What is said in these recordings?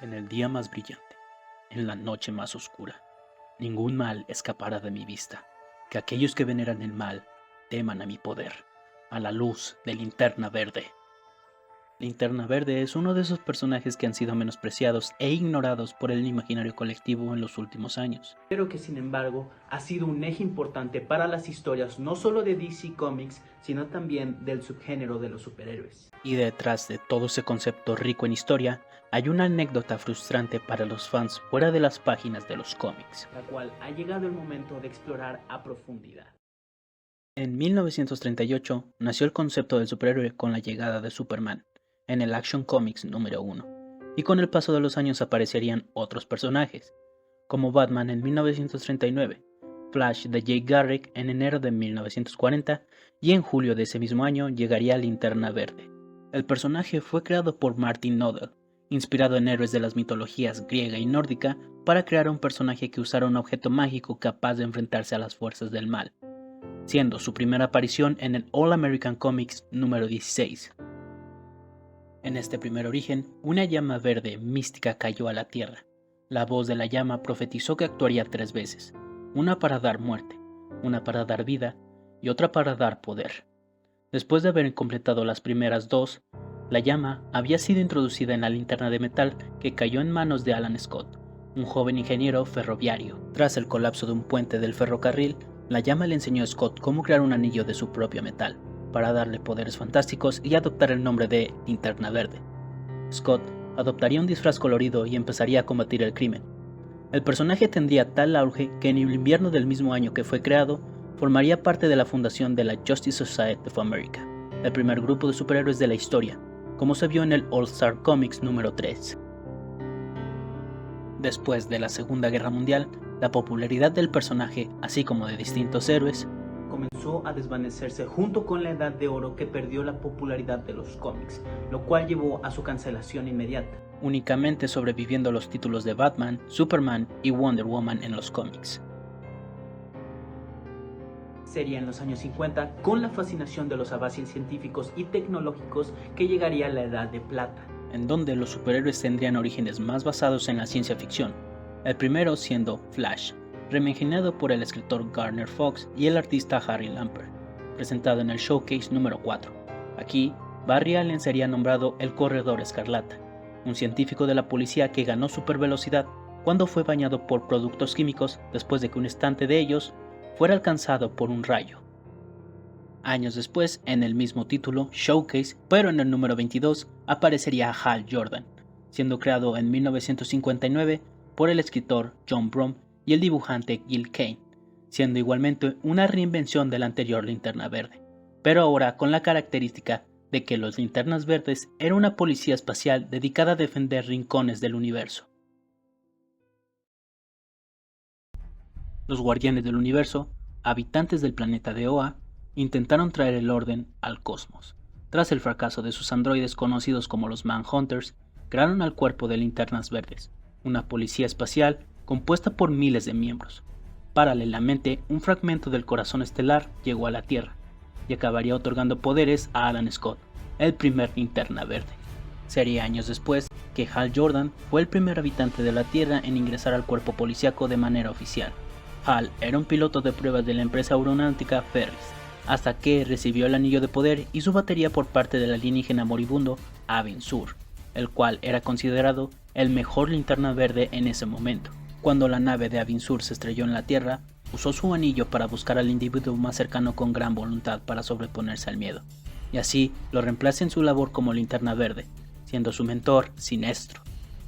En el día más brillante, en la noche más oscura, ningún mal escapará de mi vista, que aquellos que veneran el mal teman a mi poder, a la luz de Linterna Verde. Linterna Verde es uno de esos personajes que han sido menospreciados e ignorados por el imaginario colectivo en los últimos años. Pero que sin embargo ha sido un eje importante para las historias no solo de DC Comics, sino también del subgénero de los superhéroes. Y detrás de todo ese concepto rico en historia, hay una anécdota frustrante para los fans fuera de las páginas de los cómics. La cual ha llegado el momento de explorar a profundidad. En 1938 nació el concepto del superhéroe con la llegada de Superman en el Action Comics número 1, y con el paso de los años aparecerían otros personajes, como Batman en 1939, Flash de Jay Garrick en enero de 1940, y en julio de ese mismo año llegaría Linterna Verde. El personaje fue creado por Martin Nodell, inspirado en héroes de las mitologías griega y nórdica, para crear un personaje que usara un objeto mágico capaz de enfrentarse a las fuerzas del mal, siendo su primera aparición en el All American Comics número 16. En este primer origen, una llama verde mística cayó a la tierra. La voz de la llama profetizó que actuaría 3 veces, una para dar muerte, una para dar vida y otra para dar poder. Después de haber completado las primeras 2, la llama había sido introducida en la linterna de metal que cayó en manos de Alan Scott, un joven ingeniero ferroviario. Tras el colapso de un puente del ferrocarril, la llama le enseñó a Scott cómo crear un anillo de su propio metal, para darle poderes fantásticos y adoptar el nombre de Linterna Verde. Scott adoptaría un disfraz colorido y empezaría a combatir el crimen. El personaje tendría tal auge que en el invierno del mismo año que fue creado, formaría parte de la fundación de la Justice Society of America, el primer grupo de superhéroes de la historia, como se vio en el All Star Comics número 3. Después de la Segunda Guerra Mundial, la popularidad del personaje, así como de distintos héroes, Comenzó a desvanecerse junto con la edad de oro que perdió la popularidad de los cómics, lo cual llevó a su cancelación inmediata, únicamente sobreviviendo los títulos de Batman, Superman y Wonder Woman en los cómics. Sería en los años 50 con la fascinación de los avances científicos y tecnológicos que llegaría la Edad de Plata, en donde los superhéroes tendrían orígenes más basados en la ciencia ficción, el primero siendo Flash, reimaginado por el escritor Gardner Fox y el artista Harry Lampert, presentado en el Showcase número 4. Aquí, Barry Allen sería nombrado el Corredor Escarlata, un científico de la policía que ganó supervelocidad cuando fue bañado por productos químicos después de que un estante de ellos fuera alcanzado por un rayo. Años después, en el mismo título, Showcase, pero en el número 22, aparecería Hal Jordan, siendo creado en 1959 por el escritor John Brum y el dibujante Gil Kane, siendo igualmente una reinvención de la anterior Linterna Verde, pero ahora con la característica de que los Linternas Verdes era una policía espacial dedicada a defender rincones del universo. Los Guardianes del Universo, habitantes del planeta de Oa, intentaron traer el orden al cosmos. Tras el fracaso de sus androides conocidos como los Manhunters, crearon al Cuerpo de Linternas Verdes, una policía espacial compuesta por miles de miembros. Paralelamente, un fragmento del corazón estelar llegó a la Tierra y acabaría otorgando poderes a Alan Scott, el primer Linterna Verde. Sería años después que Hal Jordan fue el primer habitante de la Tierra en ingresar al cuerpo policíaco de manera oficial. Hal era un piloto de pruebas de la empresa aeronáutica Ferris, hasta que recibió el anillo de poder y su batería por parte del alienígena moribundo Abin Sur, el cual era considerado el mejor Linterna Verde en ese momento. Cuando la nave de Abin Sur se estrelló en la Tierra, usó su anillo para buscar al individuo más cercano con gran voluntad para sobreponerse al miedo, y así lo reemplaza en su labor como Linterna Verde, siendo su mentor Sinestro.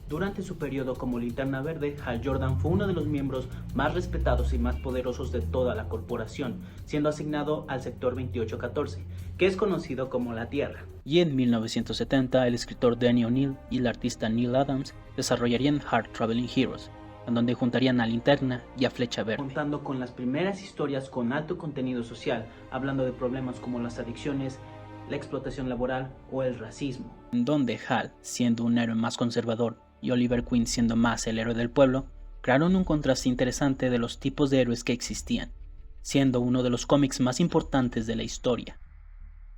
Durante su periodo como Linterna Verde, Hal Jordan fue uno de los miembros más respetados y más poderosos de toda la corporación, siendo asignado al sector 2814, que es conocido como la Tierra. Y en 1970, el escritor Danny O'Neill y el artista Neil Adams desarrollarían Hard Traveling Heroes, en donde juntarían a Linterna y a Flecha Verde, contando con las primeras historias con alto contenido social, hablando de problemas como las adicciones, la explotación laboral o el racismo. En donde Hal, siendo un héroe más conservador, y Oliver Queen siendo más el héroe del pueblo, crearon un contraste interesante de los tipos de héroes que existían, siendo uno de los cómics más importantes de la historia.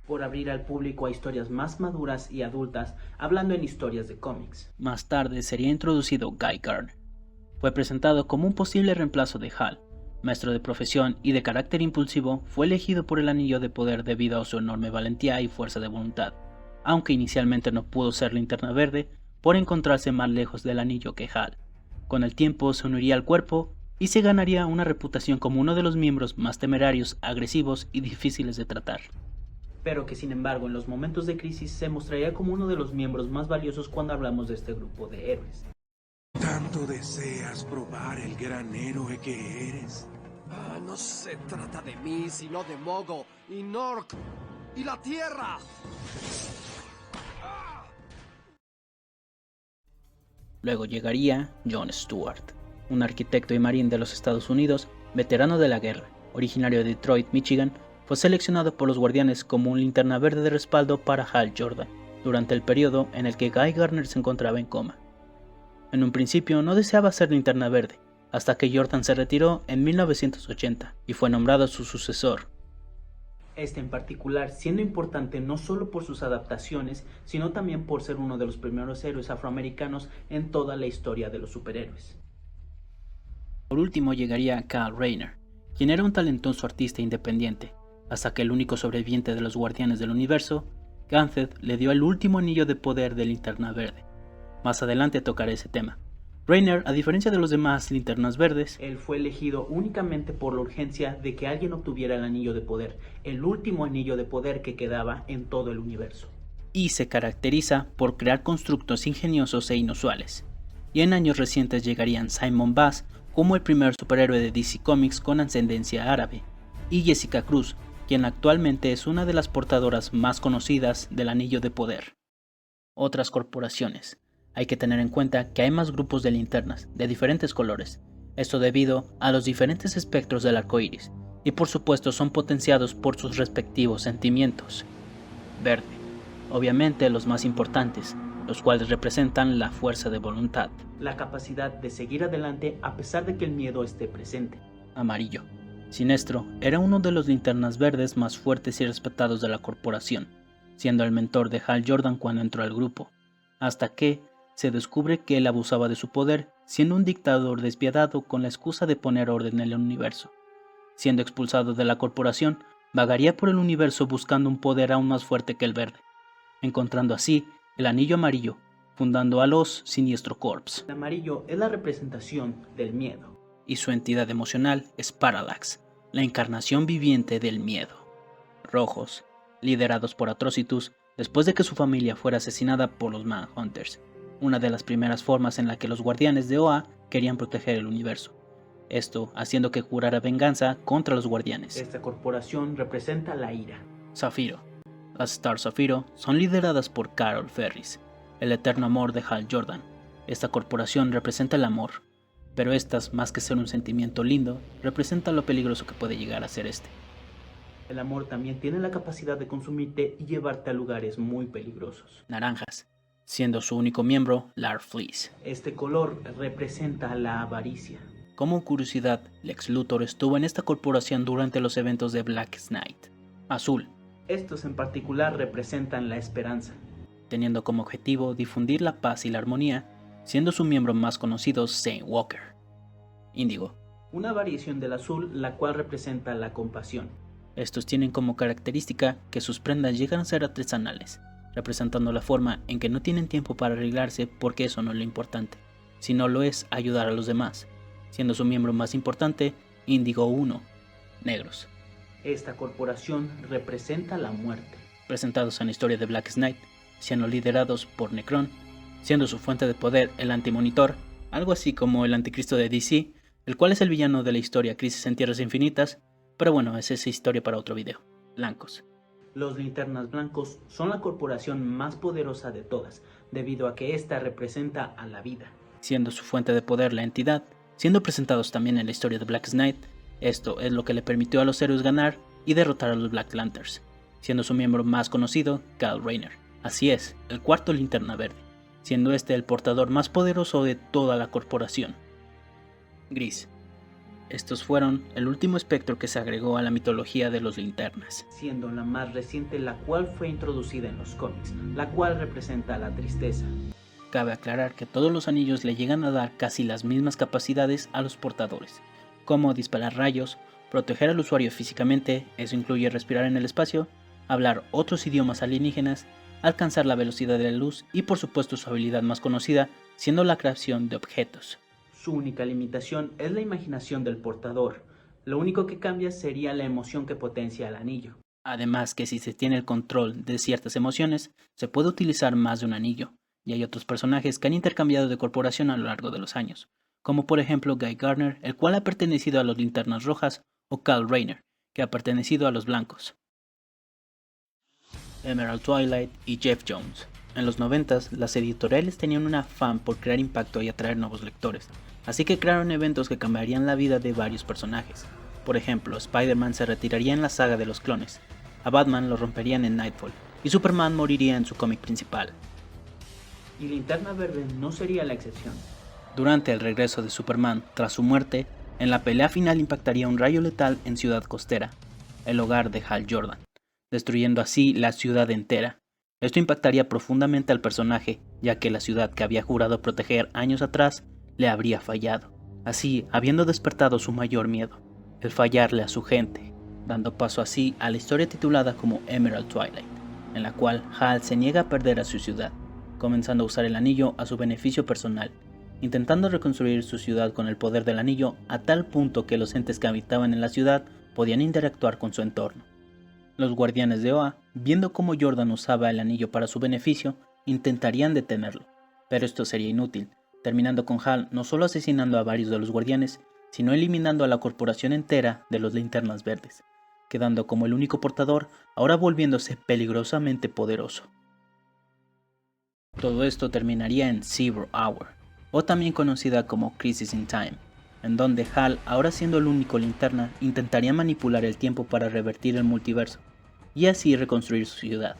por abrir al público a historias más maduras y adultas, hablando en historias de cómics. Más tarde sería introducido Guy Gardner. Fue presentado como un posible reemplazo de Hal. Maestro de profesión y de carácter impulsivo, fue elegido por el Anillo de Poder debido a su enorme valentía y fuerza de voluntad, aunque inicialmente no pudo ser Linterna Verde por encontrarse más lejos del anillo que Hal. Con el tiempo se uniría al cuerpo y se ganaría una reputación como uno de los miembros más temerarios, agresivos y difíciles de tratar. Pero que sin embargo en los momentos de crisis se mostraría como uno de los miembros más valiosos cuando hablamos de este grupo de héroes. ¿Tanto deseas probar el gran héroe que eres? No se trata de mí, sino de Mogo y Nork y la Tierra. Luego llegaría John Stewart, un arquitecto y marín de los Estados Unidos, veterano de la guerra, originario de Detroit, Michigan. Fue seleccionado por los Guardianes como un Linterna Verde de respaldo para Hal Jordan, durante el periodo en el que Guy Gardner se encontraba en coma. En un principio no deseaba ser Linterna Verde, hasta que Jordan se retiró en 1980 y fue nombrado su sucesor. Este en particular siendo importante no solo por sus adaptaciones, sino también por ser uno de los primeros héroes afroamericanos en toda la historia de los superhéroes. Por último llegaría Kyle Rayner, quien era un talentoso artista independiente, hasta que el único sobreviviente de los Guardianes del Universo, Ganthet, le dio el último anillo de poder de Linterna Verde. Más adelante tocaré ese tema. Rayner, a diferencia de los demás Linternas Verdes, él fue elegido únicamente por la urgencia de que alguien obtuviera el anillo de poder, el último anillo de poder que quedaba en todo el universo. Y se caracteriza por crear constructos ingeniosos e inusuales. Y en años recientes llegarían Simon Bass como el primer superhéroe de DC Comics con ascendencia árabe, y Jessica Cruz, quien actualmente es una de las portadoras más conocidas del anillo de poder. Otras corporaciones. Hay que tener en cuenta que hay más grupos de linternas, de diferentes colores, esto debido a los diferentes espectros del arco iris, y por supuesto son potenciados por sus respectivos sentimientos. Verde, obviamente los más importantes, los cuales representan la fuerza de voluntad. La capacidad de seguir adelante a pesar de que el miedo esté presente. Amarillo. Sinestro era uno de los linternas verdes más fuertes y respetados de la corporación, siendo el mentor de Hal Jordan cuando entró al grupo, hasta que se descubre que él abusaba de su poder, siendo un dictador despiadado con la excusa de poner orden en el universo. Siendo expulsado de la corporación, vagaría por el universo buscando un poder aún más fuerte que el verde, encontrando así el anillo amarillo, fundando a los Sinestro Corps. El amarillo es la representación del miedo. Y su entidad emocional es Parallax, la encarnación viviente del miedo. Rojos, liderados por Atrocitus, después de que su familia fuera asesinada por los Manhunters, una de las primeras formas en la que los Guardianes de Oa querían proteger el universo, esto haciendo que jurara venganza contra los Guardianes. Esta corporación representa la ira. Zafiro. Las Star Zafiro son lideradas por Carol Ferris, el eterno amor de Hal Jordan. Esta corporación representa el amor, pero estas, más que ser un sentimiento lindo, representan lo peligroso que puede llegar a ser este. El amor también tiene la capacidad de consumirte y llevarte a lugares muy peligrosos. Naranjas, siendo su único miembro Lar Fleece. Este color representa la avaricia. Como curiosidad, Lex Luthor estuvo en esta corporación durante los eventos de Black Knight. Azul. Estos en particular representan la esperanza, teniendo como objetivo difundir la paz y la armonía, siendo su miembro más conocido Zane Walker. Índigo. Una variación del azul, la cual representa la compasión. Estos tienen como característica que sus prendas llegan a ser artesanales, representando la forma en que no tienen tiempo para arreglarse porque eso no es lo importante, sino lo es ayudar a los demás, siendo su miembro más importante Índigo 1, negros. Esta corporación representa la muerte. Presentados en la historia de Black Knight, siendo liderados por Necron, siendo su fuente de poder el Antimonitor, algo así como el Anticristo de DC, el cual es el villano de la historia Crisis en Tierras Infinitas, pero bueno, esa es historia para otro video. Blancos. Los Linternas Blancos son la corporación más poderosa de todas, debido a que ésta representa a la vida. Siendo su fuente de poder la entidad, siendo presentados también en la historia de Black Knight, esto es lo que le permitió a los héroes ganar y derrotar a los Black Lanterns, siendo su miembro más conocido Kyle Rayner. Así es, el cuarto Linterna Verde, siendo este el portador más poderoso de toda la corporación. Gris. Estos fueron el último espectro que se agregó a la mitología de los linternas, siendo la más reciente la cual fue introducida en los cómics, la cual representa la tristeza. Cabe aclarar que todos los anillos le llegan a dar casi las mismas capacidades a los portadores, como disparar rayos, proteger al usuario físicamente, eso incluye respirar en el espacio, hablar otros idiomas alienígenas, alcanzar la velocidad de la luz y por supuesto su habilidad más conocida, siendo la creación de objetos. Su única limitación es la imaginación del portador. Lo único que cambia sería la emoción que potencia el anillo. Además que si se tiene el control de ciertas emociones, se puede utilizar más de un anillo, y hay otros personajes que han intercambiado de corporación a lo largo de los años, como por ejemplo Guy Gardner, el cual ha pertenecido a los Linternas Rojas, o Kyle Rayner, que ha pertenecido a los Blancos. Emerald Twilight y Jeff Jones. En los 90s, las editoriales tenían un afán por crear impacto y atraer nuevos lectores, así que crearon eventos que cambiarían la vida de varios personajes. Por ejemplo, Spider-Man se retiraría en la saga de los clones, a Batman lo romperían en Nightfall, y Superman moriría en su cómic principal. Y Linterna Verde no sería la excepción. Durante el regreso de Superman tras su muerte, en la pelea final impactaría un rayo letal en Ciudad Costera, el hogar de Hal Jordan, destruyendo así la ciudad entera. Esto impactaría profundamente al personaje, ya que la ciudad que había jurado proteger años atrás le habría fallado, así habiendo despertado su mayor miedo, el fallarle a su gente, dando paso así a la historia titulada como Emerald Twilight, en la cual Hal se niega a perder a su ciudad, comenzando a usar el anillo a su beneficio personal, intentando reconstruir su ciudad con el poder del anillo a tal punto que los entes que habitaban en la ciudad podían interactuar con su entorno. Los guardianes de Oa, viendo cómo Jordan usaba el anillo para su beneficio, intentarían detenerlo, pero esto sería inútil, terminando con Hal no solo asesinando a varios de los guardianes, sino eliminando a la corporación entera de los Linternas Verdes, quedando como el único portador, ahora volviéndose peligrosamente poderoso. Todo esto terminaría en Zero Hour, o también conocida como Crisis in Time, en donde Hal, ahora siendo el único linterna, intentaría manipular el tiempo para revertir el multiverso, y así reconstruir su ciudad,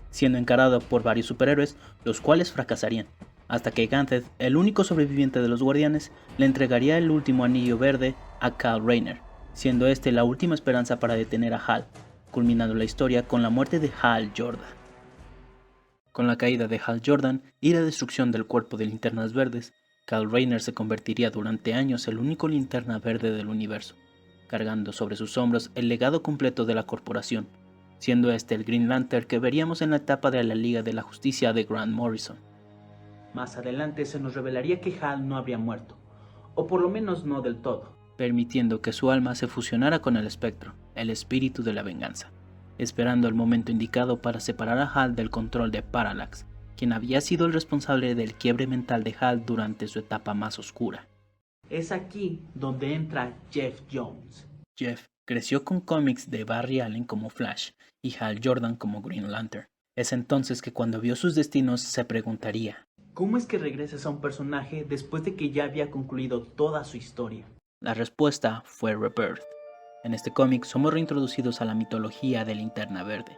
siendo encarado por varios superhéroes, los cuales fracasarían, hasta que Ganthet, el único sobreviviente de los guardianes, le entregaría el último anillo verde a Kyle Rayner, siendo este la última esperanza para detener a Hal, culminando la historia con la muerte de Hal Jordan. Con la caída de Hal Jordan y la destrucción del cuerpo de Linternas Verdes, Kyle Rayner se convertiría durante años el único linterna verde del universo, cargando sobre sus hombros el legado completo de la corporación, siendo este el Green Lantern que veríamos en la etapa de la Liga de la Justicia de Grant Morrison. Más adelante se nos revelaría que Hal no habría muerto, o por lo menos no del todo, permitiendo que su alma se fusionara con el espectro, el espíritu de la venganza, esperando el momento indicado para separar a Hal del control de Parallax, quien había sido el responsable del quiebre mental de Hal durante su etapa más oscura. Es aquí donde entra Jeff Jones. Jeff creció con cómics de Barry Allen como Flash y Hal Jordan como Green Lantern. Es entonces que cuando vio sus destinos se preguntaría: ¿cómo es que regresas a un personaje después de que ya había concluido toda su historia? La respuesta fue Rebirth. En este cómic somos reintroducidos a la mitología de Linterna Verde.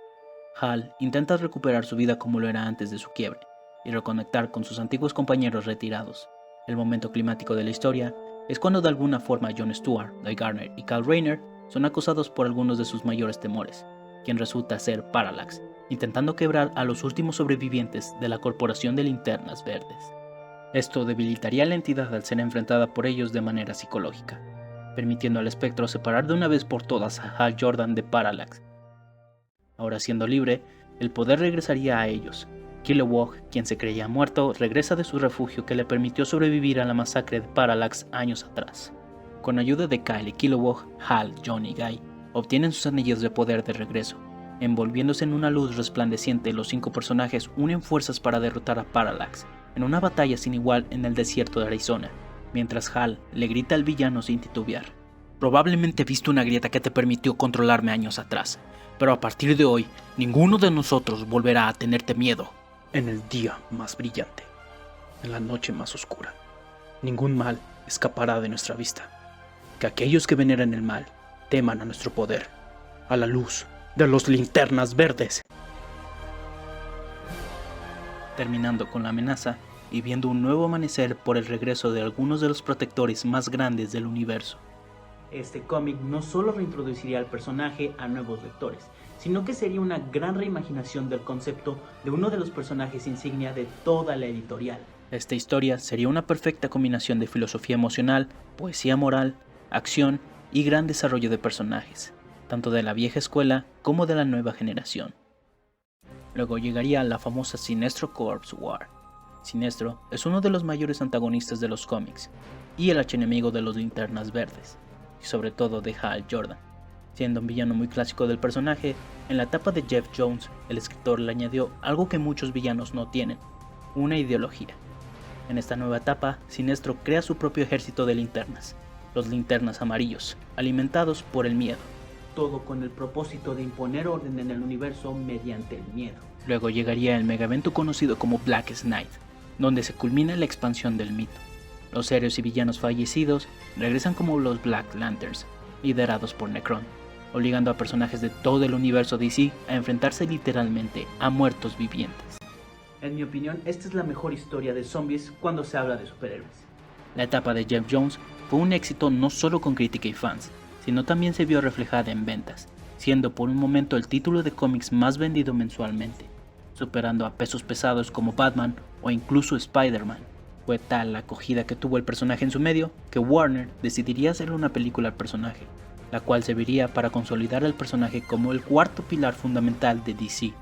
Hal intenta recuperar su vida como lo era antes de su quiebre, y reconectar con sus antiguos compañeros retirados. El momento climático de la historia es cuando de alguna forma John Stewart, Guy Gardner y Kyle Rayner son acosados por algunos de sus mayores temores, quien resulta ser Parallax, intentando quebrar a los últimos sobrevivientes de la corporación de Linternas Verdes. Esto debilitaría a la entidad al ser enfrentada por ellos de manera psicológica, permitiendo al espectro separar de una vez por todas a Hal Jordan de Parallax. Ahora siendo libre, el poder regresaría a ellos. Kilowog, quien se creía muerto, regresa de su refugio que le permitió sobrevivir a la masacre de Parallax años atrás. Con ayuda de Kyle y Kilowog, Hal, John y Guy obtienen sus anillos de poder de regreso. Envolviéndose en una luz resplandeciente, los 5 personajes unen fuerzas para derrotar a Parallax, en una batalla sin igual en el desierto de Arizona, mientras Hal le grita al villano sin titubear: probablemente viste una grieta que te permitió controlarme años atrás, pero a partir de hoy, ninguno de nosotros volverá a tenerte miedo. En el día más brillante, en la noche más oscura, ningún mal escapará de nuestra vista. Que aquellos que veneran el mal teman a nuestro poder, a la luz de los Linternas Verdes. Terminando con la amenaza y viendo un nuevo amanecer por el regreso de algunos de los protectores más grandes del universo, Este cómic no solo reintroduciría al personaje a nuevos lectores, sino que sería una gran reimaginación del concepto de uno de los personajes insignia de toda la editorial. Esta historia sería una perfecta combinación de filosofía emocional, poesía moral, acción y gran desarrollo de personajes, tanto de la vieja escuela como de la nueva generación. Luego llegaría la famosa Sinestro Corps War. Sinestro es uno de los mayores antagonistas de los cómics y el archienemigo de los Linternas Verdes, y sobre todo de Hal Jordan. Siendo un villano muy clásico del personaje, en la etapa de Geoff Johns, el escritor le añadió algo que muchos villanos no tienen, una ideología. En esta nueva etapa, Sinestro crea su propio ejército de linternas, los Linternas Amarillos, alimentados por el miedo. Todo con el propósito de imponer orden en el universo mediante el miedo. Luego llegaría el megaevento conocido como Blackest Night, donde se culmina la expansión del mito. Los héroes y villanos fallecidos regresan como los Black Lanterns, liderados por Necron, obligando a personajes de todo el universo DC a enfrentarse literalmente a muertos vivientes. En mi opinión, esta es la mejor historia de zombies cuando se habla de superhéroes. La etapa de Geoff Johns fue un éxito no solo con crítica y fans, sino también se vio reflejada en ventas, siendo por un momento el título de cómics más vendido mensualmente, superando a pesos pesados como Batman o incluso Spider-Man. Fue tal la acogida que tuvo el personaje en su medio que Warner decidiría hacerle una película al personaje, la cual serviría para consolidar al personaje como el cuarto pilar fundamental de DC,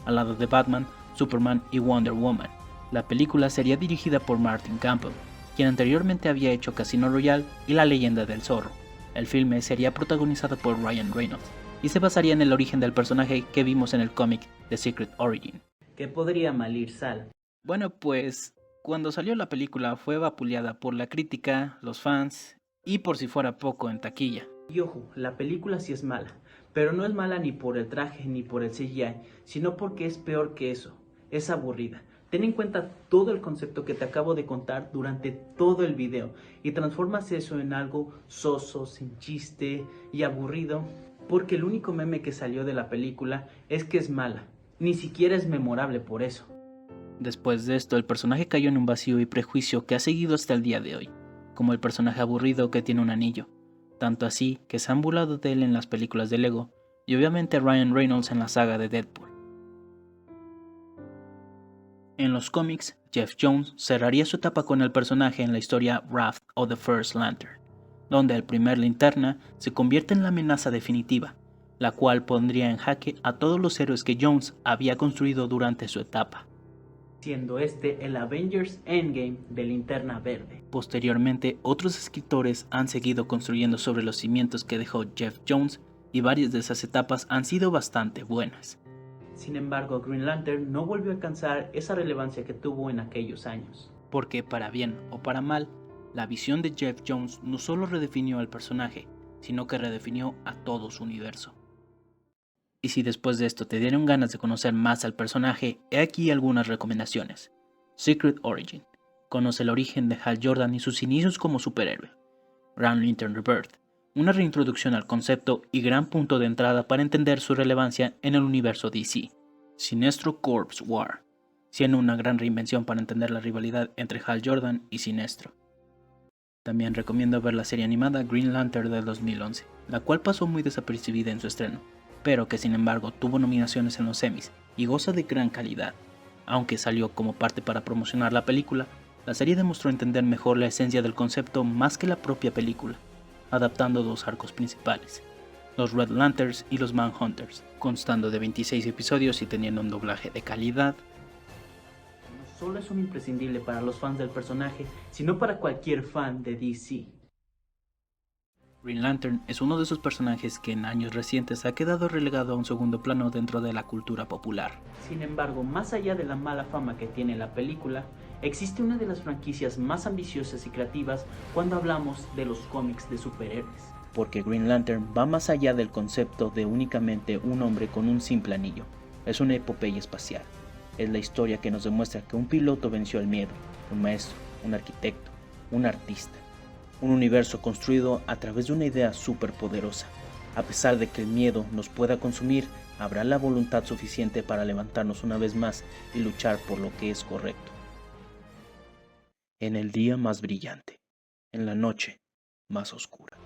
al lado de Batman, Superman y Wonder Woman. La película sería dirigida por Martin Campbell, quien anteriormente había hecho Casino Royale y La Leyenda del Zorro. El filme sería protagonizado por Ryan Reynolds y se basaría en el origen del personaje que vimos en el cómic The Secret Origin. ¿Qué podría malir Sal? Bueno, pues cuando salió la película fue vapuleada por la crítica, los fans y por si fuera poco en taquilla. Y ojo, la película sí es mala, pero no es mala ni por el traje ni por el CGI, sino porque es peor que eso, es aburrida. Ten en cuenta todo el concepto que te acabo de contar durante todo el video y transformas eso en algo soso, sin chiste y aburrido, porque el único meme que salió de la película es que es mala, ni siquiera es memorable por eso. Después de esto, el personaje cayó en un vacío y prejuicio que ha seguido hasta el día de hoy, como el personaje aburrido que tiene un anillo, tanto así que se han burlado de él en las películas de Lego y obviamente Ryan Reynolds en la saga de Deadpool. En los cómics, Geoff Johns cerraría su etapa con el personaje en la historia Wrath of the First Lantern, donde el primer linterna se convierte en la amenaza definitiva, la cual pondría en jaque a todos los héroes que Johns había construido durante su etapa, siendo este el Avengers Endgame de Linterna Verde. Posteriormente, otros escritores han seguido construyendo sobre los cimientos que dejó Geoff Johns y varias de esas etapas han sido bastante buenas. Sin embargo, Green Lantern no volvió a alcanzar esa relevancia que tuvo en aquellos años. Porque para bien o para mal, la visión de Geoff Johns no solo redefinió al personaje, sino que redefinió a todo su universo. Y si después de esto te dieron ganas de conocer más al personaje, he aquí algunas recomendaciones. Secret Origin. Conoce el origen de Hal Jordan y sus inicios como superhéroe. Green Lantern Rebirth. Una reintroducción al concepto y gran punto de entrada para entender su relevancia en el universo DC. Sinestro Corps War, siendo una gran reinvención para entender la rivalidad entre Hal Jordan y Sinestro. También recomiendo ver la serie animada Green Lantern del 2011, la cual pasó muy desapercibida en su estreno, pero que sin embargo tuvo nominaciones en los Emmys y goza de gran calidad. Aunque salió como parte para promocionar la película, la serie demostró entender mejor la esencia del concepto más que la propia película, adaptando dos arcos principales, los Red Lanterns y los Manhunters, constando de 26 episodios y teniendo un doblaje de calidad. No solo es un imprescindible para los fans del personaje, sino para cualquier fan de DC. Green Lantern es uno de esos personajes que en años recientes ha quedado relegado a un segundo plano dentro de la cultura popular. Sin embargo, más allá de la mala fama que tiene la película, existe una de las franquicias más ambiciosas y creativas cuando hablamos de los cómics de superhéroes. Porque Green Lantern va más allá del concepto de únicamente un hombre con un simple anillo. Es una epopeya espacial. Es la historia que nos demuestra que un piloto venció el miedo, un maestro, un arquitecto, un artista. Un universo construido a través de una idea superpoderosa. A pesar de que el miedo nos pueda consumir, habrá la voluntad suficiente para levantarnos una vez más y luchar por lo que es correcto. En el día más brillante, en la noche más oscura.